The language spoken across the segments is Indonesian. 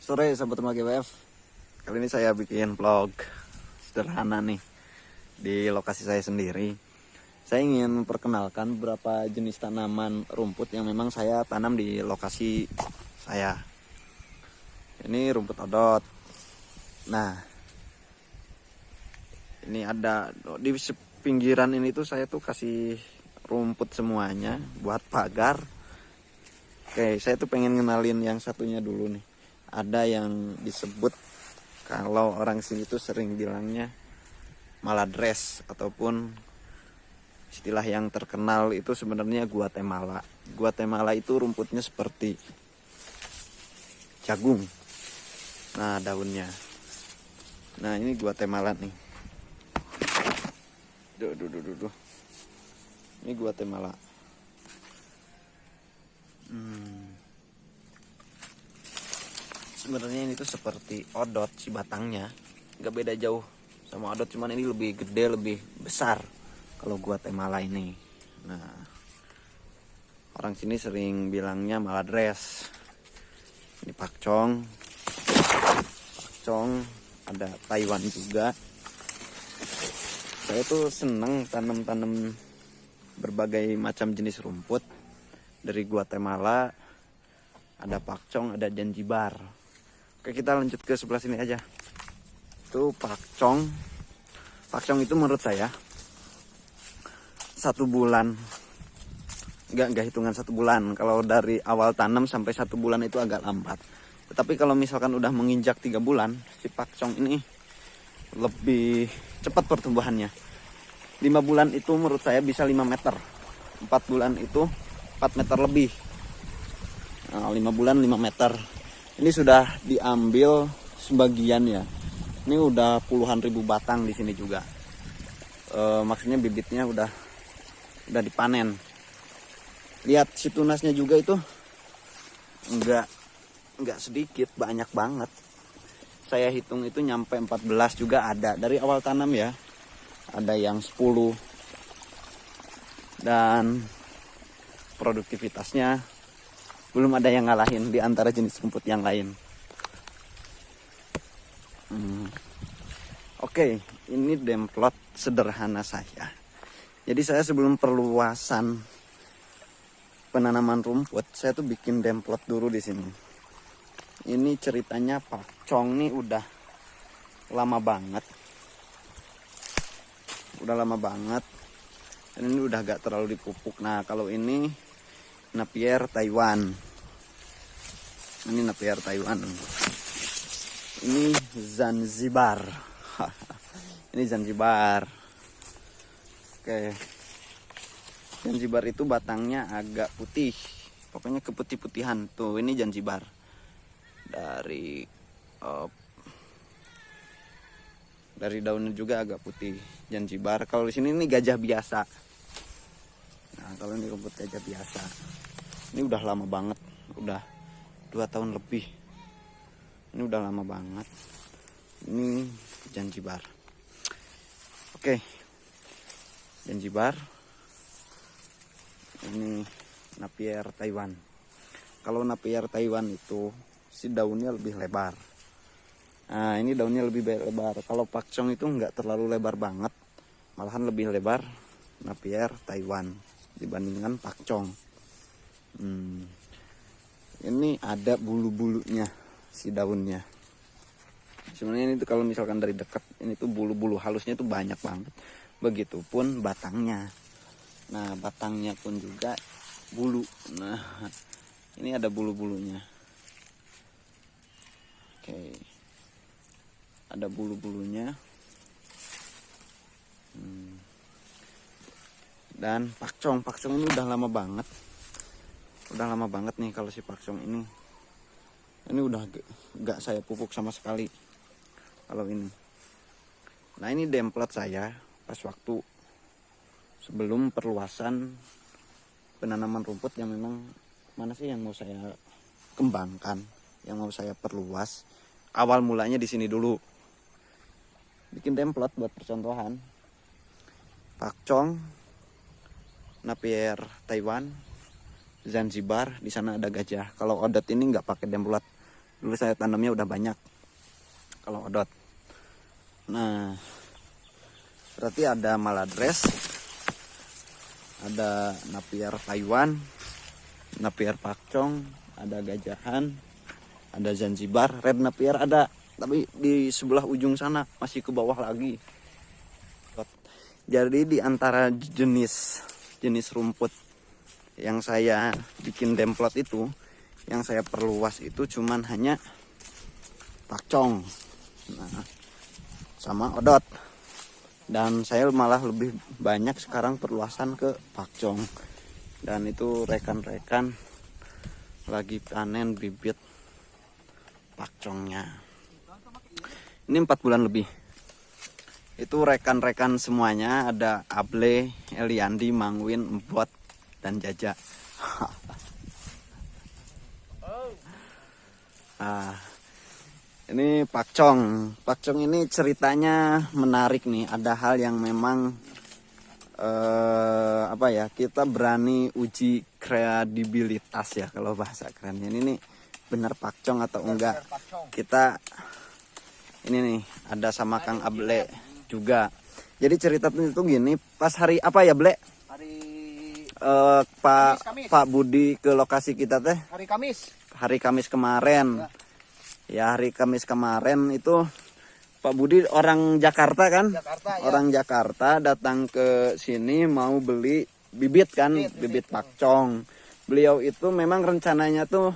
Sore sahabat rumah GWF. Kali ini saya bikin vlog sederhana nih di lokasi saya sendiri. Saya ingin memperkenalkan beberapa jenis tanaman rumput yang memang saya tanam di lokasi saya. Ini rumput odot. Nah, ini ada di pinggiran ini tuh saya tuh kasih rumput semuanya buat pagar. Oke, saya tuh pengen ngenalin yang satunya dulu nih. Ada yang disebut kalau orang sini tuh sering bilangnya maladres, ataupun istilah yang terkenal itu sebenarnya Guatemala. Guatemala itu rumputnya seperti jagung. Nah, daunnya. Nah, ini Guatemala nih. Duh. Ini Guatemala. Sebenarnya ini tuh seperti odot si batangnya, nggak beda jauh sama odot, cuman ini lebih gede, lebih besar kalau Guatemala ini. Nah, orang sini sering bilangnya maladres. Ini pakcong, ada Taiwan juga. Saya tuh seneng tanam berbagai macam jenis rumput dari Guatemala. Ada pakcong, ada Zanzibar. Oke, kita lanjut ke sebelah sini aja. Itu pakcong. Pakcong itu menurut saya 1 bulan, enggak hitungan 1 bulan. Kalau dari awal tanam sampai 1 bulan itu agak lambat. Tetapi kalau misalkan udah menginjak 3 bulan, si pakcong ini lebih cepat pertumbuhannya. 5 bulan itu menurut saya bisa 5 meter. 4 bulan itu 4 meter lebih. Nah, 5 bulan 5 meter. Ini sudah diambil sebagian ya. Ini udah puluhan ribu batang di sini juga. Maksudnya bibitnya udah dipanen. Lihat si tunasnya juga itu enggak sedikit, banyak banget. Saya hitung itu nyampe 14 juga ada dari awal tanam ya. Ada yang 10. Dan produktivitasnya belum ada yang ngalahin di antara jenis rumput yang lain. Oke, ini demplot sederhana saya. Jadi saya sebelum perluasan penanaman rumput, saya tuh bikin demplot dulu di sini. Ini ceritanya pakcong nih udah lama banget. Dan ini udah gak terlalu dipupuk. Nah, kalau ini Napier Taiwan. Ini Napier Taiwan. Ini Zanzibar. Ini Zanzibar. Oke. Zanzibar itu batangnya agak putih. Pokoknya keputih-putihan. Tuh, ini Zanzibar. Dari daunnya juga agak putih. Zanzibar. Kalau di sini ini gajah biasa. Nah, kalau ini rumput gajah biasa. Ini udah lama banget, udah 2 tahun lebih. Ini udah lama banget. Ini Zanzibar. Oke, Zanzibar. Ini Napier Taiwan. Kalau Napier Taiwan itu si daunnya lebih lebar. Nah, ini daunnya lebih lebar. Kalau pakcong itu nggak terlalu lebar banget, malahan lebih lebar Napier Taiwan dibandingkan pakcong. Ini ada bulu-bulunya si daunnya. Sebenarnya ini tuh kalau misalkan dari dekat, ini tuh bulu-bulu halusnya tuh banyak banget. Begitupun batangnya. Nah, batangnya pun juga bulu. Nah, ini ada bulu-bulunya. Oke. Ada bulu-bulunya. Dan pakcong ini udah lama banget nih. Kalau si pakcong ini udah gak saya pupuk sama sekali kalau ini. Nah, ini demplot saya pas waktu sebelum perluasan penanaman rumput yang memang mana sih yang mau saya kembangkan, yang mau saya perluas. Awal mulanya di sini dulu. Bikin template buat percontohan. Pakcong, Napier Taiwan, Zanzibar, di sana ada gajah. Kalau odot ini nggak pakai demplot, Dulu saya tanamnya udah banyak kalau odot. Nah, berarti ada Maladres, ada Napier Taiwan, Napier Pakcong, ada Gajahan, ada Zanzibar, Red Napier ada, tapi di sebelah ujung sana, masih ke bawah lagi. Jadi di antara jenis rumput yang saya bikin demplot itu, yang saya perluas itu cuman hanya pakcong, nah, sama odot. Dan saya malah lebih banyak sekarang perluasan ke pakcong. Dan itu rekan-rekan lagi panen bibit pakcongnya. Ini 4 bulan lebih. Itu rekan-rekan semuanya, ada Able, Eliandi, Mangwin, Empot, dan Jaja. Nah, ini pakcong. Pakcong ini ceritanya menarik nih. Ada hal yang memang apa ya? Kita berani uji kredibilitas ya kalau bahasa kerennya. Ini nih benar pakcong atau enggak? Kita ini nih ada sama Kang Able juga. Jadi ceritanya itu gini, pas hari apa ya, Ble? Hari Pak Budi ke lokasi kita teh. Hari Kamis. Hari Kamis kemarin. Ya, hari Kamis kemarin itu Pak Budi orang Jakarta kan? Jakarta, ya. Orang Jakarta datang ke sini mau beli bibit kan, bibit pakcong. Beliau itu memang rencananya tuh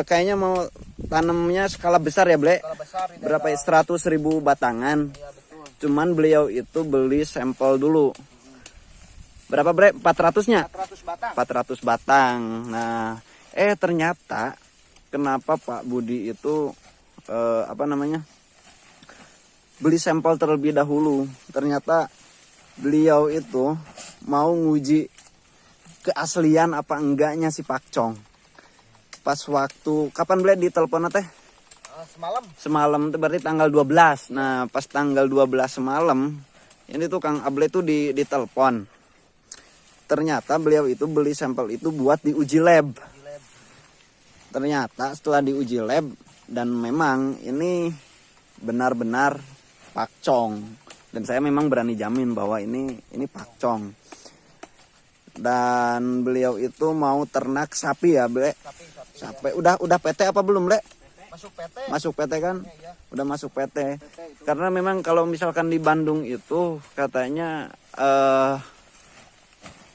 kayaknya mau tanamnya skala besar ya, Ble? Skala besar, berapa ya? 100.000 batangan. Ya, betul. Cuman beliau itu beli sampel dulu. Berapa, Bre? 400-nya? 400 batang. 400 batang. Nah, ternyata kenapa Pak Budi itu apa namanya? Beli sampel terlebih dahulu. Ternyata beliau itu mau nguji keaslian apa enggaknya si pakcong. Pas waktu kapan Ble ditelepon teh? Semalam. Semalam itu berarti tanggal 12. Nah, pas tanggal 12 semalam ini tuh Kang Able tuh ditelepon. Ternyata beliau itu beli sampel itu buat diuji lab. Ternyata setelah diuji lab dan memang ini benar-benar pakcong. Dan saya memang berani jamin bahwa ini pakcong. Dan beliau itu mau ternak sapi ya, Ble? Sapi. Udah PT apa belum, Ble? Masuk PT. Masuk PT kan? Ya. Udah masuk PT. Karena memang kalau misalkan di Bandung itu katanya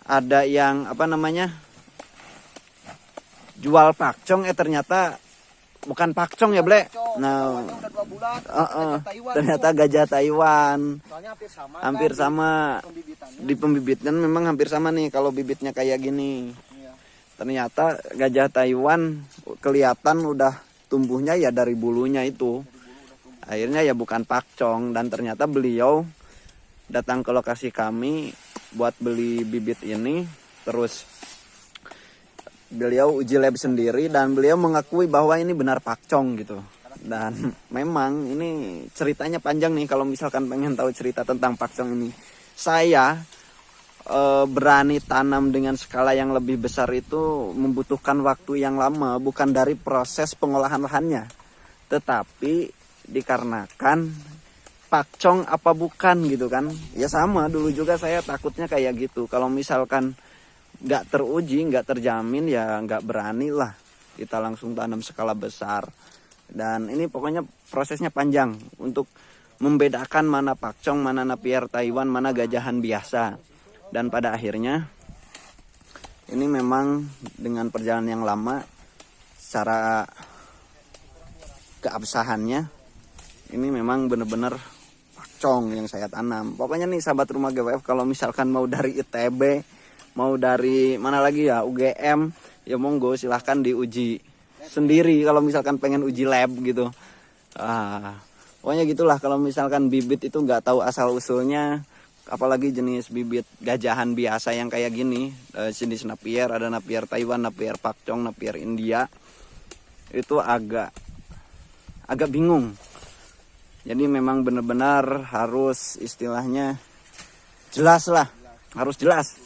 ada yang apa namanya? Jual pakcong ternyata bukan pakcong ya, Ble? Nah, udah 2 bulan. ternyata gajah Taiwan. Soalnya Hampir sama di pembibitan memang hampir sama nih kalau bibitnya kayak gini. Iya. Ternyata gajah Taiwan kelihatan udah tumbuhnya ya dari bulunya itu. Akhirnya ya bukan pakcong, dan ternyata beliau datang ke lokasi kami buat beli bibit ini. Terus beliau uji lab sendiri dan beliau mengakui bahwa ini benar pakcong gitu. Dan memang ini ceritanya panjang nih kalau misalkan pengen tahu cerita tentang pakcong ini. Saya berani tanam dengan skala yang lebih besar itu membutuhkan waktu yang lama, bukan dari proses pengolahan lahannya, tetapi dikarenakan pakcong apa bukan gitu kan. Ya sama dulu juga saya takutnya kayak gitu. Kalau misalkan nggak teruji, nggak terjamin, ya nggak berani lah kita langsung tanam skala besar. Dan ini pokoknya prosesnya panjang untuk membedakan mana pakcong, mana Napier Taiwan, mana gajahan biasa. Dan pada akhirnya ini memang dengan perjalanan yang lama, secara keabsahannya ini memang benar-benar pakcong yang saya tanam. Pokoknya nih sahabat rumah GWF, kalau misalkan mau dari ITB, mau dari mana lagi ya, UGM, ya monggo silahkan diuji sendiri kalau misalkan pengen uji lab gitu. Pokoknya gitulah, kalau misalkan bibit itu nggak tahu asal usulnya, apalagi jenis bibit gajahan biasa yang kayak gini, jenis Napier, ada Napier Taiwan, Napier Pakcong, Napier India, itu agak bingung. Jadi memang benar-benar harus istilahnya jelas lah, harus jelas.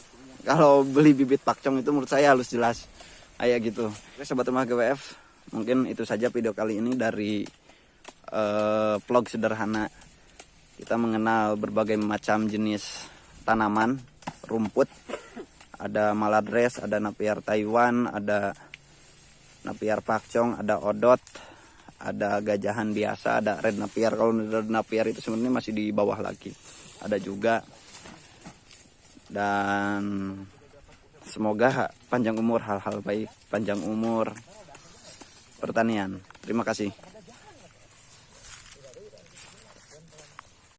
Kalau beli bibit pakcong itu menurut saya harus jelas, kayak gitu. Oke, sobat rumah GWF, Mungkin itu saja video kali ini dari vlog sederhana. Kita mengenal berbagai macam jenis tanaman rumput. Ada maladres, ada napier Taiwan, ada napier pakcong, ada odot, ada gajahan biasa, ada red napier. Kalau red napier itu sebenarnya masih di bawah lagi. Ada juga. Dan semoga panjang umur, hal-hal baik, panjang umur pertanian. Terima kasih.